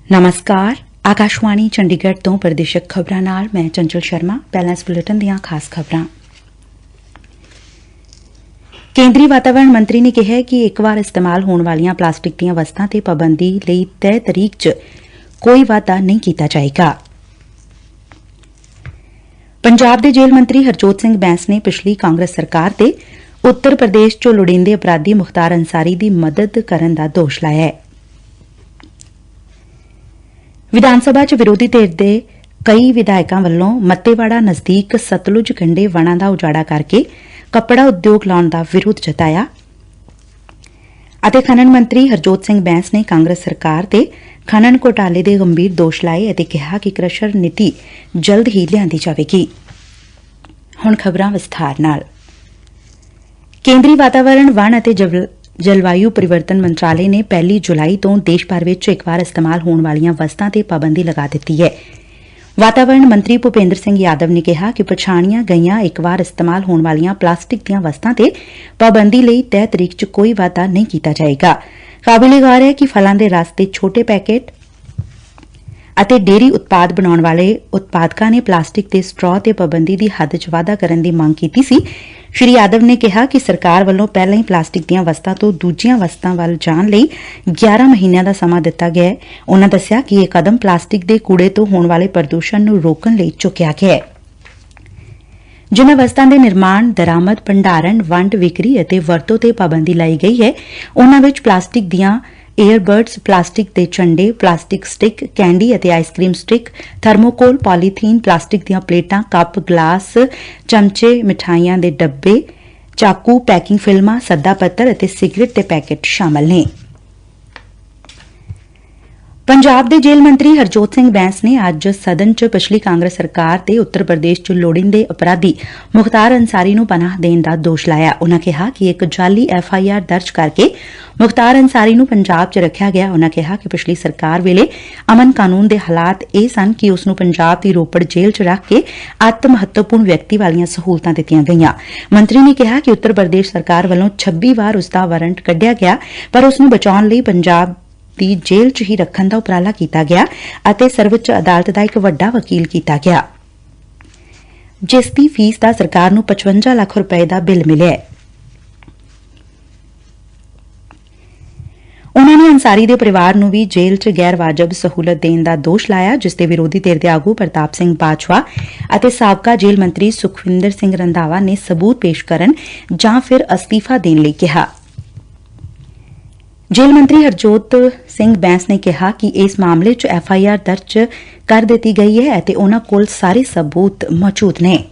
ਨਮਸਕਾਰ ਆਕਾਸ਼ਵਾਣੀ ਚੰਡੀਗੜ੍ਹ ਤੋਂ ਪ੍ਰਦੇਸ਼ਕ ਖਬਰਾਂ ਨਾਲ ਮੈਂ ਚੰਚਲ ਸ਼ਰਮਾ। ਪਹਿਲਾਂ ਇਸ ਬੁਲੇਟਿਨ ਦੀਆਂ ਖਾਸ ਖਬਰਾਂ। ਕੇਂਦਰੀ ਵਾਤਾਵਰਣ ਮੰਤਰੀ ਨੇ ਕਿਹਾ ਕਿ ਇੱਕ ਵਾਰ ਇਸਤੇਮਾਲ ਹੋਣ ਵਾਲੀਆਂ ਪਲਾਸਟਿਕ ਦੀਆਂ ਵਸਤਾਂ ਤੇ ਪਾਬੰਦੀ ਲਈ ਤੈਅ ਤਰੀਕ 'ਚ ਕੋਈ ਵਾਧਾ ਨਹੀਂ ਕੀਤਾ ਜਾਏਗਾ। ਪੰਜਾਬ ਦੇ ਜੇਲ੍ਹ ਮੰਤਰੀ ਹਰਜੋਤ ਸਿੰਘ ਬੈਂਸ ਨੇ ਪਿਛਲੀ ਕਾਂਗਰਸ ਸਰਕਾਰ ਤੇ ਉੱਤਰ ਪ੍ਰਦੇਸ਼ 'ਚੋਂ ਲੋੜੀਂਦੇ ਅਪਰਾਧੀ ਮੁਖਤਾਰ ਅੰਸਾਰੀ ਦੀ ਮਦਦ ਕਰਨ ਦਾ ਦੋਸ਼ ਲਾਇਐ। ਵਿਧਾਨ ਸਭਾ 'ਚ ਵਿਰੋਧੀ ਧਿਰ ਦੇ ਕਈ ਵਿਧਾਇਕਾਂ ਵੱਲੋਂ ਮੱਤੇਵਾੜਾ ਨਜ਼ਦੀਕ ਸਤਲੁਜ ਕੰਢੇ ਵਣਾਂ ਦਾ ਉਜਾੜਾ ਕਰਕੇ ਕੱਪੜਾ ਉਦਯੋਗ ਲਾਉਣ ਦਾ ਵਿਰੋਧ ਜਤਾਇਆ ਅਤੇ ਖਨਨ ਮੰਤਰੀ ਹਰਜੋਤ ਸਿੰਘ ਬੈਂਸ ਨੇ ਕਾਂਗਰਸ ਸਰਕਾਰ ਤੇ ਖਨਨ ਘੁਟਾਲੇ ਦੇ ਗੰਭੀਰ ਦੋਸ਼ ਲਾਏ ਅਤੇ ਕਿਹਾ ਕਿ ਕ੍ਰਸ਼ਰ ਨੀਤੀ ਜਲਦ ਹੀ ਲਿਆਂਦੀ ਜਾਵੇਗੀ। ਹੁਣ ਖਬਰਾਂ ਵਿਸਥਾਰ ਨਾਲ। ਕੇਂਦਰੀ ਵਾਤਾਵਰਣ ਵਣ ਅਤੇ ਜਲਵਾਯੂ ਪਰਿਵਰਤਨ ਮੰਤਰਾਲੇ ਨੇ 1 ਜੁਲਾਈ ਤੋਂ ਦੇਸ਼ ਭਰ ਵਿਚ ਇੱਕ ਵਾਰ ਇਸਤੇਮਾਲ ਹੋਣ ਵਾਲੀਆਂ ਵਸਤਾਂ ਤੇ ਪਾਬੰਦੀ ਲਗਾ ਦਿੱਤੀ ਐ। ਵਾਤਾਵਰਣ ਮੰਤਰੀ ਭੁਪੇਂਦਰ ਸਿੰਘ ਯਾਦਵ ਨੇ ਕਿਹਾ ਕਿ ਪਛਾਣੀਆਂ ਗਈਆਂ ਇੱਕ ਵਾਰ ਇਸਤੇਮਾਲ ਹੋਣ ਵਾਲੀਆਂ ਪਲਾਸਟਿਕ ਦੀਆਂ ਵਸਤਾਂ ਤੇ ਪਾਬੰਦੀ ਲਈ ਤੈਅ ਤਰੀਕ 'ਚ ਕੋਈ ਵਾਧਾ ਨਹੀਂ ਕੀਤਾ ਜਾਏਗਾ। ਕਾਬਿਲੇ-ਗੌਰ ਹੈ ਕਿ ਫਲਾਂ ਦੇ ਰਸ ਦੇ ਛੋਟੇ ਪੈਕੇਟ ਅਤੇ ਡੇਅਰੀ ਉਤਪਾਦ ਬਣਾਉਣ ਵਾਲੇ ਉਤਪਾਦਕਾਂ ਨੇ ਪਲਾਸਟਿਕ ਦੇ ਸਟਰਾਅ ਤੇ ਪਾਬੰਦੀ ਦੀ ਹੱਦ 'ਚ ਵਾਧਾ ਕਰਨ ਦੀ ਮੰਗ ਕੀਤੀ ਸੀ। ਸ਼੍ਰੀ ਯਾਦਵ ਨੇ ਕਿਹਾ ਕਿ ਸਰਕਾਰ ਵੱਲੋਂ ਪਹਿਲਾਂ ਹੀ ਪਲਾਸਟਿਕ ਦੀਆਂ ਵਸਤਾਂ ਤੋਂ ਦੂਜੀਆਂ ਵਸਤਾਂ ਵੱਲ ਜਾਣ ਲਈ 11 ਮਹੀਨਿਆਂ ਦਾ ਸਮਾਂ ਦਿੱਤਾ ਗਿਐ। ਉਨੂਾਂ ਦੱਸਿਆ ਕਿ ਇਹ ਕਦਮ ਪਲਾਸਟਿਕ ਦੇ ਕੂੜੇ ਤੋਂ ਹੋਣ ਵਾਲੇ ਪ੍ਰਦੂਸ਼ਣ ਨੂੰ ਰੋਕਣ ਲਈ ਚੁੱਕਿਆ ਗਿਐ। ਜਿਨ੍ਹਾਂ ਵਸਤਾਂ ਦੇ ਨਿਰਮਾਣ, ਦਰਾਮਦ, ਭੰਡਾਰਨ, ਵੰਡ, ਵਿਕਰੀ ਅਤੇ ਵਰਤੋਂ ਤੇ ਪਾਬੰਦੀ ਲਾਈ ਗਈ ਹੈ, ਉਨੂਾਂ ਵਿੱਚ ਪਲਾਸਟਿਕ ਦੀਆਂ ਏਅਰਬਡਸ, ਪਲਾਸਟਿਕ ਦੇ ਝੰਡੇ, ਪਲਾਸਟਿਕ ਸਟਿਕ, ਕੈਂਡੀ ਅਤੇ ice cream stick, thermocol, polythene, plastic ਦੀਆਂ ਪਲੇਟਾਂ, ਕੱਪ, ਗਲਾਸ, ਚਮਚੇ, ਮਿਠਾਈਆਂ ਦੇ ਡੱਬੇ, ਚਾਕੂ, ਪੈਕਿੰਗ ਫਿਲਮਾਂ, ਸੱਦਾ ਪੱਤਰ ਅਤੇ ਸਿਗਰਟ ਦੇ ਪੈਕੇਟ ਸ਼ਾਮਲ ਨੇ। ਪੰਜਾਬ ਦੇ ਜੇਲ੍ਹ ਮੰਤਰੀ ਹਰਜੋਤ ਸਿੰਘ ਬੈਂਸ ਨੇ ਅੱਜ ਸਦਨ 'ਚ ਪਿਛਲੀ ਕਾਂਗਰਸ ਸਰਕਾਰ ਤੇ ਉੱਤਰ ਪ੍ਰਦੇਸ਼ 'ਚ ਲੋੜੀਂਦੇ ਅਪਰਾਧੀ ਮੁਖਤਾਰ ਅੰਸਾਰੀ ਨੂੰ ਪਨਾਹ ਦੇਣ ਦਾ ਦੋਸ਼ ਲਾਇਆ। ਉਨੂਾਂ ਕਿਹਾ ਕਿ ਇੱਕ ਜਾਲੀ FIR ਦਰਜ ਕਰਕੇ ਮੁਖਤਾਰ ਅੰਸਾਰੀ ਨੂੰ ਪੰਜਾਬ 'ਚ ਰੱਖਿਆ ਗਿਆ। ਉਨੂਾਂ ਕਿਹਾ ਕਿ ਪਿਛਲੀ ਸਰਕਾਰ ਵੇਲੇ ਅਮਨ ਕਾਨੂੰਨ ਦੇ ਹਾਲਾਤ ਇਹ ਸਨ ਕਿ ਉਸ ਨੂੰ ਪੰਜਾਬ ਦੀ ਰੋਪੜ ਜੇਲ੍ਹ 'ਚ ਰੱਖ ਕੇ ਅਤ ਮਹੱਤਵਪੂਰਨ ਵਿਅਕਤੀ ਵਾਲੀਆਂ ਸਹੂਲਤਾਂ ਦਿੱਤੀਆਂ ਗਈਆਂ। ਮੰਤਰੀ ਨੇ ਕਿਹਾ ਕਿ ਉੱਤਰ ਪ੍ਰਦੇਸ਼ ਸਰਕਾਰ ਵੱਲੋਂ 26 ਵਾਰ ਉਸ ਦਾ ਵਾਰੰਟ ਕੱਢਿਆ ਗਿਆ, ਪਰ ਉਸ ਨੂੰ ਬਚਾਉਣ ਲਈ ਪੰਜਾਬ ਦੀ ਜੇਲ੍ਹ 'ਚ ਹੀ ਰੱਖਣ ਦਾ ਉਪਰਾਲਾ ਕੀਤਾ ਗਿਆ ਅਤੇ ਸਰਵਉੱਚ ਅਦਾਲਤ ਦਾ ਇੱਕ ਵੱਡਾ ਵਕੀਲ ਕੀਤਾ ਗਿਆ, ਜਿਸ ਦੀ ਫੀਸ ਦਾ ਸਰਕਾਰ ਨੂੰ 55 ਲੱਖ ਰੁਪਏ ਦਾ ਬਿੱਲ ਮਿਲਿਆ। ਉਨੂਾਂ ਨੇ ਅੰਸਾਰੀ ਦੇ ਪਰਿਵਾਰ ਨੂੰ ਵੀ ਜੇਲ੍ਹ 'ਚ ਗੈਰ ਵਾਜਬ ਸਹੂਲਤ ਦੇਣ ਦਾ ਦੋਸ਼ ਲਾਇਆ, ਜਿਸ ਤੇ ਵਿਰੋਧੀ ਧਿਰ ਦੇ ਆਗੂ ਪ੍ਰਤਾਪ ਸਿੰਘ ਬਾਜਵਾ ਅਤੇ ਸਾਬਕਾ ਜੇਲ੍ਹ ਮੰਤਰੀ ਸੁਖਵਿੰਦਰ ਸਿੰਘ ਰੰਧਾਵਾ ਨੇ ਸਬੂਤ ਪੇਸ਼ ਕਰਨ ਜਾਂ ਫਿਰ ਅਸਤੀਫਾ ਦੇਣ ਲਈ ਕਿਹਾ। ਜੇਲ੍ਹ ਮੰਤਰੀ ਹਰਜੋਤ ਸਿੰਘ ਬੈਂਸ ਨੇ ਕਿਹਾ ਕਿ ਇਸ ਮਾਮਲੇ 'ਚ FIR ਦਰਜ ਕਰ ਦਿੱਤੀ ਗਈ ਹੈ ਅਤੇ ਉਨੂਾਂ ਕੋਲ ਸਾਰੇ ਸਬੂਤ ਮੌਜੂਦ ਨੇ।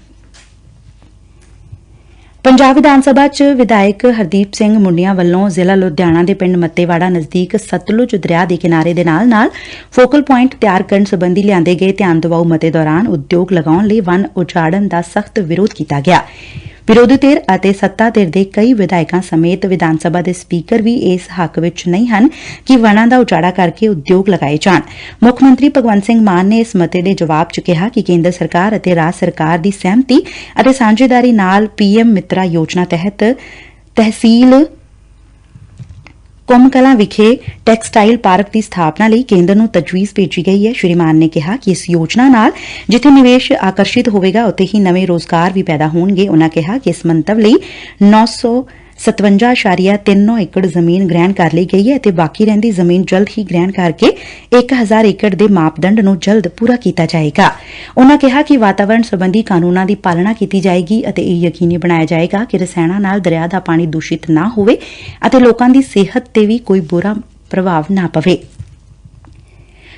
ਪੰਜਾਬ ਵਿਧਾਨ ਸਭਾ 'ਚ ਵਿਧਾਇਕ ਹਰਦੀਪ ਸਿੰਘ ਮੁੰਡੀਆਂ ਵੱਲੋਂ ਜ਼ਿਲ੍ਹਾ ਲੁਧਿਆਣਾ ਦੇ ਪਿੰਡ ਮੱਤੇਵਾੜਾ ਨਜ਼ਦੀਕ ਸਤਲੁਜ ਦਰਿਆ ਦੇ ਕਿਨਾਰੇ ਦੇ ਨਾਲ-ਨਾਲ ਫੋਕਲ ਪੁਆਇੰਟ ਤਿਆਰ ਕਰਨ ਸਬੰਧੀ ਲਿਆਂਦੇ ਗਏ ਧਿਆਨ ਦਿਵਾਊ ਮਤੇ ਦੌਰਾਨ ਉਦਯੋਗ ਲਗਾਉਣ ਲਈ ਵਣ ਉਜਾੜਨ ਦਾ ਸਖ਼ਤ ਵਿਰੋਧ ਕੀਤਾ ਗਿਆ। ਵਿਰੋਧੀ ਧਿਰ ਅਤੇ ਸੱਤਾ ਧਿਰ ਦੇ ਕਈ ਵਿਧਾਇਕਾਂ ਸਮੇਤ ਵਿਧਾਨ ਸਭਾ ਦੇ ਸਪੀਕਰ ਵੀ ਇਸ ਹੱਕ ਵਿੱਚ ਨਹੀਂ ਹਨ ਕਿ ਵਣਾਂ ਦਾ ਉਜਾੜਾ ਕਰਕੇ ਉਦਯੋਗ ਲਗਾਏ ਜਾਣ। ਮੁੱਖ ਮੰਤਰੀ ਭਗਵੰਤ ਸਿੰਘ ਮਾਨ ਨੇ ਇਸ ਮਤੇ ਦੇ ਜਵਾਬ 'ਚ ਕਿਹਾ ਕਿ ਕੇਂਦਰ ਸਰਕਾਰ ਅਤੇ ਰਾਜ ਸਰਕਾਰ ਦੀ ਸਹਿਮਤੀ ਅਤੇ ਸਾਂਝੇਦਾਰੀ ਨਾਲ PM ਮਿੱਤਰਾ ਯੋਜਨਾ ਤਹਿਤ ਤਹਿਸੀਲ ਕੁੰਮਕਲਾਂ ਵਿਖੇ ਟੈਕਸਟਾਈਲ ਪਾਰਕ ਦੀ ਸਥਾਪਨਾ ਲਈ ਕੇਂਦਰ ਨੂੰ ਤਜਵੀਜ਼ ਭੇਜੀ ਗਈ ਹੈ। ਸ਼੍ਰੀ ਮਾਨ ਨੇ ਕਿਹਾ ਕਿ ਇਸ ਯੋਜਨਾ ਨਾਲ ਜਿੱਥੇ ਨਿਵੇਸ਼ ਆਕਰਸ਼ਿਤ ਹੋਵੇਗਾ, ਉੱਥੇ ਹੀ ਨਵੇਂ ਰੋਜ਼ਗਾਰ ਵੀ ਪੈਦਾ ਹੋਣਗੇ। ਉਨੂਾਂ ਕਿਹਾ ਕਿ ਇਸ ਮੰਤਵ ਲਈ 957.39 ਏਕੜ ਜ਼ਮੀਨ ਗ੍ਰਹਿਣ ਕਰ ਲਈ ਗਈ ਹੈ ਅਤੇ ਬਾਕੀ ਰਹਿੰਦੀ ਜ਼ਮੀਨ ਜਲਦ ਹੀ ਗ੍ਰਹਿਣ ਕਰਕੇ 1000 ਏਕੜ ਦੇ ਮਾਪਦੰਡ ਨੂੰ ਜਲਦ ਪੂਰਾ ਕੀਤਾ ਜਾਏਗਾ। ਉਨੂਾਂ ਕਿਹਾ ਕਿ ਵਾਤਾਵਰਣ ਸੰਬੰਧੀ ਕਾਨੂੰਨਾਂ ਦੀ ਪਾਲਣਾ ਕੀਤੀ ਜਾਏਗੀ ਅਤੇ ਇਹ ਯਕੀਨੀ ਬਣਾਇਆ ਜਾਏਗਾ ਕਿ ਰਸਾਇਣਾਂ ਨਾਲ ਦਰਿਆ ਦਾ ਪਾਣੀ ਦੂਸ਼ਿਤ ਨਾ ਹੋਵੇ ਅਤੇ ਲੋਕਾਂ ਦੀ ਸਿਹਤ ਤੇ ਵੀ ਕੋਈ ਬੁਰਾ ਪ੍ਰਭਾਵ ਨਾ ਪਵੇ।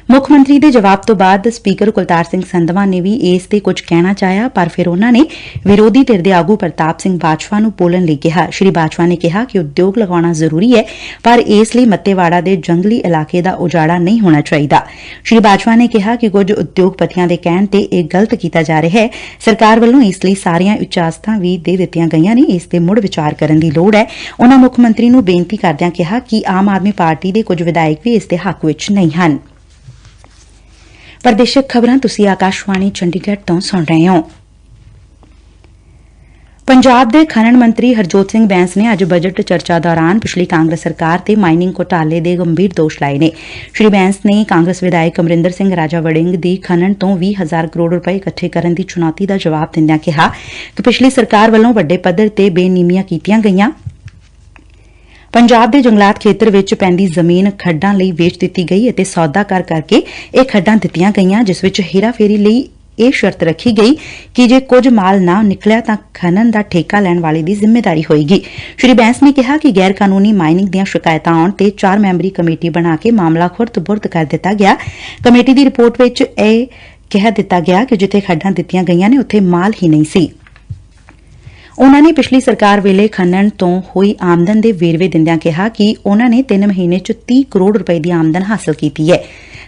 ਮੁੱਖ ਮੰਤਰੀ ਦੇ ਜਵਾਬ ਤੋਂ ਬਾਅਦ ਸਪੀਕਰ ਕੁਲਤਾਰ ਸਿੰਘ ਸੰਧਵਾਂ ਨੇ ਵੀ ਇਸ ਤੇ ਕੁਝ ਕਹਿਣਾ ਚਾਹਿਆ, ਪਰ ਫਿਰ ਉਨੂਾਂ ਨੇ ਵਿਰੋਧੀ ਧਿਰ ਦੇ ਆਗੂ ਪ੍ਰਤਾਪ ਸਿੰਘ ਬਾਜਵਾ ਨੂੰ ਬੋਲਣ ਲਈ ਕਿਹਾ। ਸ਼੍ਰੀ ਬਾਜਵਾ ਨੇ ਕਿਹਾ ਕਿ ਉਦਯੋਗ ਲਗਾਉਣਾ ਜ਼ਰੂਰੀ ਹੈ, ਪਰ ਇਸ ਲਈ ਮੱਤੇਵਾੜਾ ਦੇ ਜੰਗਲੀ ਇਲਾਕੇ ਦਾ ਉਜਾੜਾ ਨਹੀਂ ਹੋਣਾ ਚਾਹੀਦਾ। ਸ਼੍ਰੀ ਬਾਜਵਾ ਨੇ ਕਿਹਾ ਕਿ ਕੁਝ ਉਦਯੋਗਪਤੀਆਂ ਦੇ ਕਹਿਣ ਤੇ ਇਹ ਗਲਤ ਕੀਤਾ ਜਾ ਰਿਹਾ ਹੈ। ਸਰਕਾਰ ਵੱਲੋਂ ਇਸ ਲਈ ਸਾਰੀਆਂ ਇਜਾਜ਼ਤਾਂ ਵੀ ਦੇ ਦਿੱਤੀਆਂ ਗਈਆਂ ਨੇ, ਇਸ ਤੇ ਮੁੜ ਵਿਚਾਰ ਕਰਨ ਦੀ ਲੋੜ ਹੈ। ਉਨੂਾਂ ਮੁੱਖ ਮੰਤਰੀ ਨੂੰ ਬੇਨਤੀ ਕਰਦਿਆਂ ਕਿਹਾ ਕਿ ਆਮ ਆਦਮੀ ਪਾਰਟੀ ਦੇ ਕੁਝ ਵਿਧਾਇਕ ਵੀ ਇਸ ਦੇ ਹੱਕ ਵਿੱਚ ਨਹੀਂ ਹਨ। ਪ੍ਰਦੇਸ਼ਕ ਖਬਰਾਂ ਤੁਸੀਂ ਆਕਾਸ਼ਵਾਣੀ ਚੰਡੀਗੜ੍ਹ ਤੋਂ ਸੁਣ ਰਹੇ ਹੋ। ਪੰਜਾਬ ਦੇ ਖਨਨ ਮੰਤਰੀ ਹਰਜੋਤ ਸਿੰਘ ਬੈਂਸ ਨੇ ਅੱਜ ਬਜਟ ਚਰਚਾ ਦੌਰਾਨ ਪਿਛਲੀ ਕਾਂਗਰਸ ਸਰਕਾਰ ਤੇ ਮਾਈਨਿੰਗ ਘੁਟਾਲੇ ਦੇ ਗੰਭੀਰ ਦੋਸ਼ ਲਾਏ ਨੇ। ਸ਼੍ਰੀ ਬੈਂਸ ਨੇ ਕਾਂਗਰਸ ਵਿਧਾਇਕ ਅਮਰਿੰਦਰ ਸਿੰਘ ਰਾਜਾ ਵੜਿੰਗ ਦੀ ਖਨਨ ਤੋਂ 20,000 ਕਰੋੜ ਰੁਪਏ ਇਕੱਠੇ ਕਰਨ ਦੀ ਚੁਣੌਤੀ ਦਾ ਜਵਾਬ ਦਿੰਦਿਆਂ ਕਿਹਾ ਕਿ ਪਿਛਲੀ ਸਰਕਾਰ ਵੱਲੋਂ ਵੱਡੇ ਪੱਧਰ ਤੇ ਬੇਨੀਮੀਆਂ ਕੀਤੀਆਂ ਗਈਆਂ। ਪੰਜਾਬ ਦੇ ਜੰਗਲਾਤ ਖੇਤਰ ਵਿੱਚ ਪੈਂਦੀ ਜ਼ਮੀਨ ਖੱਡਾਂ ਲਈ ਵੇਚ ਦਿੱਤੀ ਗਈ ਅਤੇ ਸੌਦਾ ਕਰਕੇ ਇਹ ਖੱਡਾਂ ਦਿੱਤੀਆਂ ਗਈਆਂ, ਜਿਸ ਵਿੱਚ ਹੇਰਾਫੇਰੀ ਲਈ ਇਹ ਸ਼ਰਤ ਰੱਖੀ ਗਈ ਕਿ ਜੇ ਕੁਝ ਮਾਲ ਨਾ ਨਿਕਲਿਆ ਤਾਂ ਖਨਨ ਦਾ ਠੇਕਾ ਲੈਣ ਵਾਲੇ ਦੀ ਜ਼ਿੰਮੇਵਾਰੀ ਹੋਏਗੀ। ਸ਼੍ਰੀ ਬੈਂਸ ਨੇ ਕਿਹਾ ਕਿ ਗੈਰ ਕਾਨੂੰਨੀ ਮਾਈਨਿੰਗ ਦੀਆਂ ਸ਼ਿਕਾਇਤਾਂ ਆਉਣ ਤੇ 4 ਮੈਂਬਰੀ ਕਮੇਟੀ ਬਣਾ ਕੇ ਮਾਮਲਾ ਖੁਰਦ-ਬੁਰਦ ਕਰ ਦਿੱਤਾ ਗਿਆ। ਕਮੇਟੀ ਦੀ ਰਿਪੋਰਟ ਵਿੱਚ ਇਹ ਕਹਿ ਦਿੱਤਾ ਗਿਆ ਕਿ ਜਿੱਥੇ ਖੱਡਾਂ ਦਿੱਤੀਆਂ ਗਈਆਂ ਨੇ ਉੱਥੇ ਮਾਲ ਹੀ ਨਹੀਂ ਸੀ। ਉਨੂਾਂ ਨੇ ਪਿਛਲੀ ਸਰਕਾਰ ਵੇਲੇ ਖਨਨ ਤੋਂ ਹੋਈ ਆਮਦਨ ਦੇ ਵੇਰਵੇ ਦਿੰਦਿਆਂ ਕਿਹਾ ਕਿ ਉਨੂਾਂ ਨੇ 3 ਮਹੀਨੇ 'ਚ 30 ਕਰੋੜ ਰੁਪਏ ਦੀ ਆਮਦਨ ਹਾਸਲ ਕੀਤੀ ਹੈ।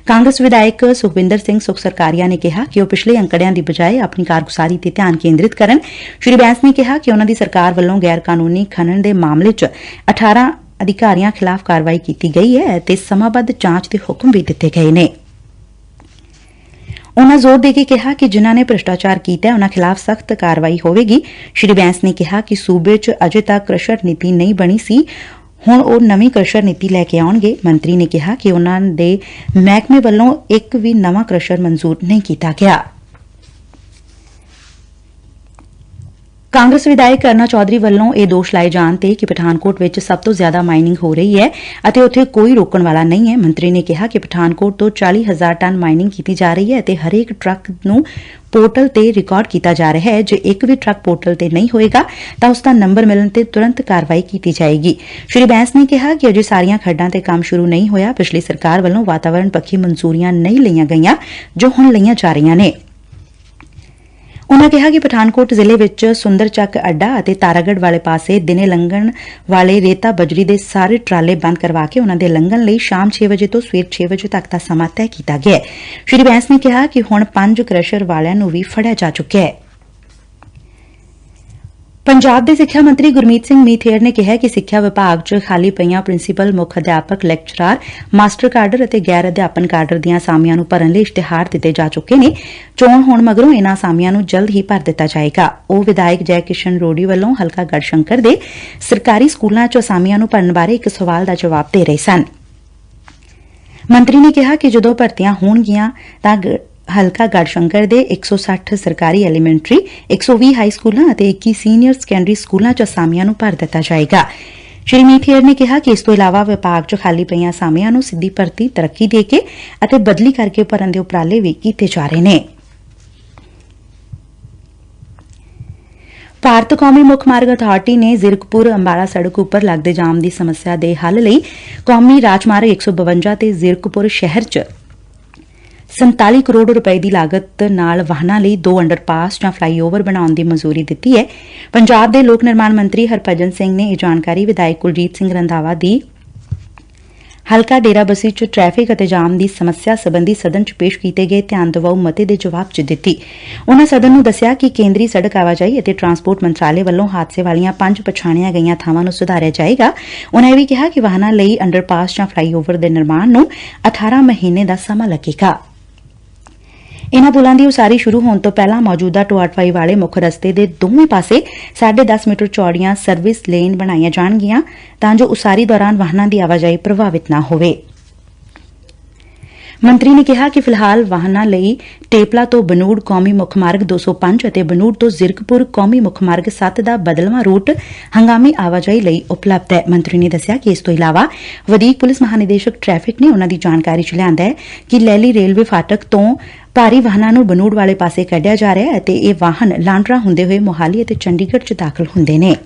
ਕਾਂਗਰਸ ਵਿਧਾਇਕ ਸੁਖਵਿੰਦਰ ਸਿੰਘ ਸੁਖ ਸਰਕਾਰੀਆ ਨੇ ਕਿਹਾ ਕਿ ਉਹ ਪਿਛਲੇ ਅੰਕੜਿਆਂ ਦੀ ਬਜਾਏ ਆਪਣੀ ਕਾਰਗੁਜ਼ਾਰੀ ਤੇ ਧਿਆਨ ਕੇਂਦਰਿਤ ਕਰਨ। ਸ਼੍ਰੀ ਬੈਂਸ ਨੇ ਕਿਹਾ ਕਿ ਉਨੂਾਂ ਦੀ ਸਰਕਾਰ ਵੱਲੋਂ ਗੈਰ ਕਾਨੂੰਨੀ ਖਨਨ ਦੇ ਮਾਮਲੇ 'ਚ 18 ਅਧਿਕਾਰੀਆਂ ਖਿਲਾਫ਼ ਕਾਰਵਾਈ ਕੀਤੀ ਗਈ ਹੈ ਅਤੇ ਸਮਾਬੱਧ ਜਾਂਚ ਦੇ ਹੁਕਮ ਵੀ ਦਿੱਤੇ ਗਏ ਨੇ। ਉਨੂਾਂ ਜ਼ੋਰ ਦੇ ਕੇ ਕਿਹਾ ਕਿ ਜਿਨ੍ਹਾਂ ਨੇ ਭ੍ਰਿਸ਼ਟਾਚਾਰ ਕੀਤਾ ਉਨੂਾਂ ਖਿਲਾਫ਼ ਸਖਤ ਕਾਰਵਾਈ ਹੋਵੇਗੀ। ਸ਼੍ਰੀ ਬੈਂਸ ਨੇ ਕਿਹਾ ਕਿ ਸੂਬੇ 'ਚ ਅਜੇ ਤੱਕ ਕ੍ਰਸ਼ਰ ਨੀਤੀ ਨਹੀਂ ਬਣੀ ਸੀ, ਹੁਣ ਉਹ ਨਵੀਂ ਕ੍ਰਸ਼ਰ ਨੀਤੀ ਲੈ ਕੇ ਆਉਣਗੇ। ਮੰਤਰੀ ਨੇ ਕਿਹਾ ਕਿ ਉਨੂਾਂ ਦੇ ਮਹਿਕਮੇ ਵੱਲੋਂ ਇੱਕ ਵੀ ਨਵਾਂ ਕ੍ਰਸ਼ਰ ਮਨਜ਼ੂਰ ਨਹੀਂ ਕੀਤਾ ਗਿਆ। ਕਾਂਗਰਸ ਵਿਧਾਇਕ ਅਰੁਣਾ ਚੌਧਰੀ ਵੱਲੋਂ ਇਹ ਦੋਸ਼ ਲਾਏ ਜਾਣ ਤੇ ਕਿ ਪਠਾਨਕੋਟ ਵਿੱਚ ਸਭ ਤੋਂ ਜ਼ਿਆਦਾ ਮਾਈਨਿੰਗ ਹੋ ਰਹੀ ਹੈ ਅਤੇ ਉੱਥੇ ਕੋਈ ਰੋਕਣ ਵਾਲਾ ਨਹੀਂ ਹੈ। ਮੰਤਰੀ ਨੇ ਕਿਹਾ ਕਿ ਪਠਾਨਕੋਟ ਤੋਂ 40,000 ਟਨ ਮਾਈਨਿੰਗ ਕੀਤੀ ਜਾ ਰਹੀ ਹੈ ਅਤੇ ਹਰੇਕ ਟਰੱਕ ਨੂੰ ਪੋਰਟਲ ਤੇ ਰਿਕਾਰਡ ਕੀਤਾ ਜਾ ਰਿਹਾ ਹੈ। ਜੇ ਇੱਕ ਵੀ ਟਰੱਕ ਪੋਰਟਲ ਤੇ ਨਹੀਂ ਹੋਏਗਾ ਤਾਂ ਉਸ ਦਾ ਨੰਬਰ ਮਿਲਣ ਤੇ ਤੁਰੰਤ ਕਾਰਵਾਈ ਕੀਤੀ ਜਾਏਗੀ। ਸ਼੍ਰੀ ਬੈਂਸ ਨੇ ਕਿਹਾ ਕਿ ਅਜੇ ਸਾਰੀਆਂ ਖੱਡਾਂ ਤੇ ਕੰਮ ਸ਼ੁਰੂ ਨਹੀਂ ਹੋਇਆ। ਪਿਛਲੀ ਸਰਕਾਰ ਵੱਲੋਂ ਵਾਤਾਵਰਣ ਪੱਖੀ ਮਨਜ਼ੂਰੀਆਂ ਨਹੀਂ ਲਈਆਂ ਗਈਆਂ ਜੋ ਹੁਣ ਲਈਆਂ ਜਾ ਰਹੀਆਂ ਨੇ। ਉਨੂਾਂ ਕਿਹਾ ਕਿ ਪਠਾਨਕੋਟ ਜ਼ਿਲ੍ਹੇ ਵਿੱਚ ਸੁੰਦਰ ਚੱਕ ਅੱਡਾ ਅਤੇ ਤਾਰਾਗੜ੍ਹ ਵਾਲੇ ਪਾਸੇ ਦਿਨੇ ਲੰਘਣ ਵਾਲੇ ਰੇਤਾ ਬਜਰੀ ਦੇ ਸਾਰੇ ਟਰਾਲੇ ਬੰਦ ਕਰਵਾ ਕੇ ਉਨੂਾਂ ਦੇ ਲੰਘਣ ਲਈ ਸ਼ਾਮ 6 ਵਜੇ ਤੋਂ ਸਵੇਰ 6 ਵਜੇ ਤੱਕ ਦਾ ਸਮਾਂ ਤੈਅ ਕੀਤਾ ਗਿਆ ਹੈ। ਸ਼੍ਰੀ ਬੈਂਸ ਨੇ ਕਿਹਾ ਕਿ ਹੁਣ 5 ਕ੍ਰਸ਼ਰ ਵਾਲਿਆਂ ਨੂੰ ਵੀ ਫੜਿਆ ਜਾ ਚੁੱਕਿਆ ਹੈ। ਪੰਜਾਬ ਦੇ ਸਿੱਖਿਆ ਮੰਤਰੀ ਗੁਰਮੀਤ ਸਿੰਘ ਮੀਥੇਰ ਨੇ ਕਿਹਾ ਕਿ ਸਿੱਖਿਆ ਵਿਭਾਗ 'ਚ ਖਾਲੀ ਪਈਆਂ ਪ੍ਰਿੰਸੀਪਲ, ਮੁੱਖ ਅਧਿਆਪਕ, ਲੈਕਚਰਾਰ, ਮਾਸਟਰ ਕਾਡਰ ਅਤੇ ਗੈਰ ਅਧਿਆਪਨ ਕਾਡਰ ਦੀਆਂ ਅਸਾਮੀਆਂ ਨੂੰ ਭਰਨ ਲਈ ਇਸ਼ਤਿਹਾਰ ਦਿੱਤੇ ਜਾ ਚੁੱਕੇ ਨੇ। ਚੋਣ ਹੋਣ ਮਗਰੋਂ ਇਨ੍ਹਾਂ ਅਸਾਮੀਆਂ ਨੂੰ ਜਲਦ ਹੀ ਭਰ ਦਿੱਤਾ ਜਾਏਗਾ। ਉਹ ਵਿਧਾਇਕ ਜੈ ਕਿਸ਼ਨ ਰੋਡੀ ਵੱਲੋਂ ਹਲਕਾ ਗੜਸ਼ੰਕਰ ਦੇ ਸਰਕਾਰੀ ਸਕੂਲਾਂ 'ਚ ਅਸਾਮੀਆਂ ਨੂੰ ਭਰਨ ਬਾਰੇ ਇੱਕ ਸਵਾਲ ਦਾ ਜਵਾਬ ਦੇ ਰਹੇ ਸਨ। ਮੰਤਰੀ ਨੇ ਕਿਹਾ ਕਿ ਜਦੋਂ ਭਰਤੀਆਂ ਹੋਣਗੀਆਂ ਤਾਂ ਹਲਕਾ ਗੜਸ਼ੰਕਰ ਦੇ 160 ਸਰਕਾਰੀ ਐਲੀਮੈਂਟਰੀ, 120 ਹਾਈ ਸਕੂਲਾਂ ਅਤੇ 21 ਸੀਨੀਅਰ ਸੈਕੰਡਰੀ ਸਕੂਲਾਂ 'ਚ ਅਸਾਮੀਆਂ ਨੂੰ ਭਰ ਦਿੱਤਾ ਜਾਏਗਾ। ਸ਼੍ਰੀ ਮੀਥੇਰ ਨੇ ਕਿਹਾ ਕਿ ਇਸ ਤੋਂ ਇਲਾਵਾ ਵਿਭਾਗ 'ਚ ਖਾਲੀ ਪਈਆਂ ਅਸਾਮੀਆਂ ਨੂੰ ਸਿੱਧੀ ਭਰਤੀ, ਤਰੱਕੀ ਦੇ ਕੇ ਅਤੇ ਬਦਲੀ ਕਰਕੇ ਭਰਨ ਦੇ ਉਪਰਾਲੇ ਵੀ ਕੀਤੇ ਜਾ ਰਹੇ ਨੇ। ਭਾਰਤ ਕੌਮੀ ਮੁੱਖ ਮਾਰਗ ਅਥਾਰਟੀ ਨੇ ਜ਼ੀਰਕਪੁਰ ਅੰਬਾਲਾ ਸੜਕ ਉੱਪਰ ਲੱਗਦੇ ਜਾਮ ਦੀ ਸਮੱਸਿਆ ਦੇ ਹੱਲ ਲਈ ਕੌਮੀ ਰਾਜਮਾਰਗ 152 ਤੇ ਜ਼ੀਰਕਪੁਰ ਸ਼ਹਿਰ 'ਚ 47 ਕਰੋੜ ਰੁਪਏ ਦੀ ਲਾਗਤ ਨਾਲ ਵਾਹਨਾਂ ਲਈ 2 ਅੰਡਰਪਾਸ ਜਾਂ ਫਲਾਈਓਵਰ ਬਣਾਉਣ ਦੀ ਮਨਜ਼ੂਰੀ ਦਿੱਤੀ ਹੈ। ਪੰਜਾਬ ਦੇ ਲੋਕ ਨਿਰਮਾਣ ਮੰਤਰੀ ਹਰਭਜਨ ਸਿੰਘ ਨੇ ਇਹ ਜਾਣਕਾਰੀ ਵਿਧਾਇਕ ਕੁਲਜੀਤ ਸਿੰਘ ਰੰਧਾਵਾ ਦੀ ਹਲਕਾ ਡੇਰਾਬੱਸੀ 'ਚ ਟ੍ਰੈਫਿਕ ਅਤੇ ਜਾਮ ਦੀ ਸਮੱਸਿਆ ਸਬੰਧੀ ਸਦਨ 'ਚ ਪੇਸ਼ ਕੀਤੇ ਗਏ ਧਿਆਨ ਦਿਵਾਊ ਮਤੇ ਦੇ ਜਵਾਬ 'ਚ ਦਿੱਤੀ। ਉਨੂਾਂ ਸਦਨ ਨੂੰ ਦੱਸਿਆ ਕਿ ਕੇਂਦਰੀ ਸੜਕ ਆਵਾਜਾਈ ਅਤੇ ਟਰਾਂਸਪੋਰਟ ਮੰਤਰਾਲੇ ਵੱਲੋਂ ਹਾਦਸੇ ਵਾਲੀਆਂ 5 ਪਛਾਣੀਆਂ ਗਈਆਂ ਥਾਵਾਂ ਨੂੰ ਸੁਧਾਰਿਆ ਜਾਏਗਾ। ਉਨੂਾਂ ਇਹ ਵੀ ਕਿਹਾ ਕਿ ਵਾਹਨਾਂ ਲਈ ਅੰਡਰਪਾਸ ਜਾਂ ਫਲਾਈਓਵਰ ਦੇ ਨਿਰਮਾਣ ਨੂੰ 18 ਮਹੀਨੇ ਦਾ ਸਮਾਂ ਲੱਗੇਗਾ। ਇਨ੍ਹਾਂ ਪੁਲਾਂ ਦੀ ਉਸਾਰੀ ਸ਼ੁਰੂ ਹੋਣ ਤੋਂ ਪਹਿਲਾਂ ਮੌਜੂਦਾ ਢੋਆ-ਢੁਆਈ ਵਾਲੇ ਮੁੱਖ ਰਸਤੇ ਦੇ ਦੋਵੇਂ ਪਾਸੇ 10.5 ਮੀਟਰ ਚੌੜੀਆਂ ਸਰਵਿਸ ਲੇਨ ਬਣਾਈਆਂ ਜਾਣਗੀਆਂ ਤਾਂ ਜੋ ਉਸਾਰੀ ਦੌਰਾਨ ਵਾਹਨਾਂ ਦੀ ਆਵਾਜਾਈ ਪ੍ਰਭਾਵਿਤ ਨਾ ਹੋਵੇ। ਮੰਤਰੀ ਨੇ ਕਿਹਾ ਕਿ ਫਿਲਹਾਲ ਵਾਹਨਾਂ ਲਈ ਟੇਪਲਾ ਤੋਂ ਬਨੂੜ ਕੌਮੀ ਮੁੱਖ ਮਾਰਗ 205 ਅਤੇ ਬਨੂੜ ਤੋਂ ਜ਼ੀਰਕਪੁਰ ਕੌਮੀ ਮੁੱਖ ਮਾਰਗ 7 ਦਾ ਬਦਲਵਾਂ ਰੂਟ ਹੰਗਾਮੀ ਆਵਾਜਾਈ ਲਈ ਉਪਲਬਧ ਹੈ। ਮੰਤਰੀ ਨੇ ਦੱਸਿਆ ਕਿ ਇਸ ਤੋਂ ਇਲਾਵਾ ਵਧੀਕ ਪੁਲਿਸ ਮਹਾਨਿਦੇਸ਼ਕ ਟ੍ਰੈਫਿਕ ਨੇ ਉਨੂਾਂ ਦੀ ਜਾਣਕਾਰੀ 'ਚ ਲਿਆਂਦਾ ਹੈ ਕਿ ਲੈਲੀ ਰੇਲਵੇ ਫਾਟਕ ਤੋਂ ਭਾਰੀ ਵਾਹਨਾਂ ਨੂੰ ਬਨੂੜ ਵਾਲੇ ਪਾਸੇ ਕੱਢਿਆ ਜਾ ਰਿਹਾ ਹੈ ਅਤੇ ਇਹ ਵਾਹਨ ਲਾਂਡਰਾ ਹੁੰਦੇ ਹੋਏ ਮੋਹਾਲੀ ਅਤੇ ਚੰਡੀਗੜ੍ਹ 'ਚ ਦਾਖਲ ਹੁੰਦੇ ਨੇ।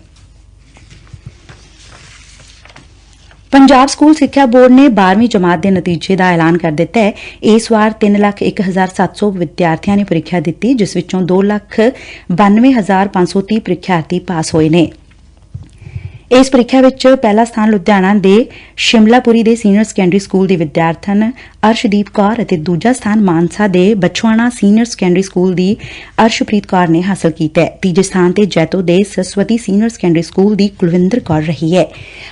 ਪੰਜਾਬ ਸਕੂਲ ਸਿੱਖਿਆ ਬੋਰਡ ਨੇ 12ਵੀਂ ਜਮਾਤ ਦੇ ਨਤੀਜੇ ਦਾ ਐਲਾਨ ਕਰ ਦਿੱਤਾ ਹੈ। ਇਸ ਵਾਰ 3,01,700 ਵਿਦਿਆਰਥੀਆਂ ਨੇ ਪ੍ਰੀਖਿਆ ਦਿੱਤੀ, ਜਿਸ ਵਿੱਚੋਂ 2,92,530 ਪ੍ਰੀਖਿਆਰਥੀ ਪਾਸ ਹੋਏ ਨੇ। ਇਸ ਪ੍ਰੀਖਿਆ ਵਿੱਚ ਪਹਿਲਾ ਸਥਾਨ ਲੁਧਿਆਣਾ ਦੇ ਸ਼ਿਮਲਾਪੁਰੀ ਦੇ ਸੀਨੀਅਰ ਸੈਕੰਡਰੀ ਸਕੂਲ ਦੀ ਵਿਦਿਆਰਥਣ ਅਰਸ਼ਦੀਪ ਕੌਰ ਅਤੇ ਦੂਜਾ ਸਥਾਨ ਮਾਨਸਾ ਦੇ ਬਛਵਾਣਾ ਸੀਨੀਅਰ ਸੈਕੰਡਰੀ ਸਕੂਲ ਦੀ ਅਰਸ਼ਪ੍ਰੀਤ ਕੌਰ ਨੇ ਹਾਸਲ ਕੀਤਾ ਹੈ। ਤੀਜੇ ਸਥਾਨ ਤੇ ਜੈਤੋ ਦੇ ਸਰਸਵਤੀ ਸੀਨੀਅਰ ਸੈਕੰਡਰੀ ਸਕੂਲ ਦੀ ਕੁਲਵਿੰਦਰ ਕੌਰ ਰਹੀ ਹੈ।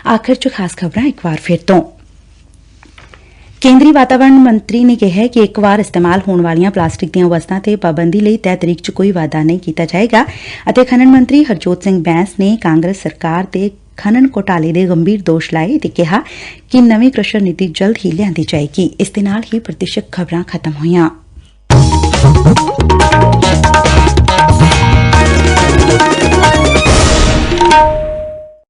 ਆਖਰ 'ਚ ਖਾਸ ਖਬਰਾਂ ਇੱਕ ਵਾਰ ਫਿਰ ਤੋਂ। ਕੇਂਦਰੀ ਵਾਤਾਵਰਣ ਮੰਤਰੀ ਨੇ ਕਿਹਾ ਕਿ ਇੱਕ ਵਾਰ ਇਸਤੇਮਾਲ ਹੋਣ ਵਾਲੀਆਂ ਪਲਾਸਟਿਕ ਦੀਆਂ ਵਸਤਾਂ ਤੇ ਪਾਬੰਦੀ ਲਈ ਤੈਅ ਤਰੀਕ 'ਚ ਕੋਈ ਵਾਧਾ ਨਹੀਂ ਕੀਤਾ ਜਾਏਗਾ ਅਤੇ ਖਨਨ ਮੰਤਰੀ ਹਰਜੋਤ ਸਿੰਘ ਬੈਂਸ ਨੇ ਕਾਂਗਰਸ ਸਰਕਾਰ ਤੇ ਖਨਨ ਘੋਟਾਲੇ ਦੇ ਗੰਭੀਰ ਦੋਸ਼ ਲਾਏ ਤੇ ਕਿਹਾ ਕਿ ਨਵੀਂ ਕ੍ਰਸ਼ਰ ਨੀਤੀ ਜਲਦ ਹੀ ਲਿਆਂਦੀ ਜਾਏਗੀ। ਇਸ ਦੇ ਨਾਲ ਹੀ ਪ੍ਰਤੀਸ਼ਤ ਖਬਰਾਂ ਖਤਮ ਹੋਈਆਂ।